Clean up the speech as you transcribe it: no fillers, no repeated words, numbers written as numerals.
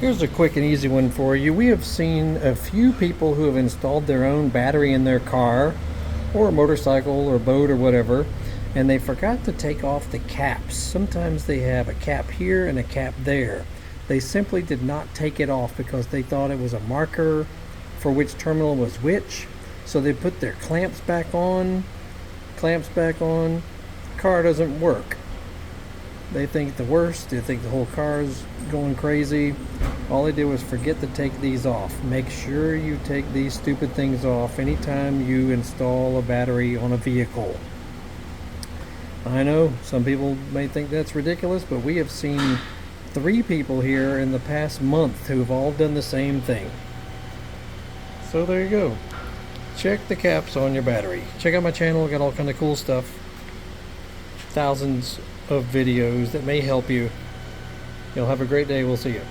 Here's a quick and easy one for you. We have seen a few people who have installed their own battery in their car or motorcycle or boat or whatever, and they forgot to take off the caps. Sometimes they have a cap here and a cap there. They simply did not take it off because they thought it was a marker for which terminal was which. So they put their clamps back on. Car doesn't work. They think the worst. They think the whole car's going crazy. All they did was forget to take these off. Make sure you take these stupid things off anytime you install a battery on a vehicle. I know some people may think that's ridiculous, but we have seen 3 people here in the past month who have all done the same thing. So there you go. Check the caps on your battery. Check out my channel. I got all kind of cool stuff. Thousands of videos that may help you. You'll have a great day. We'll see you.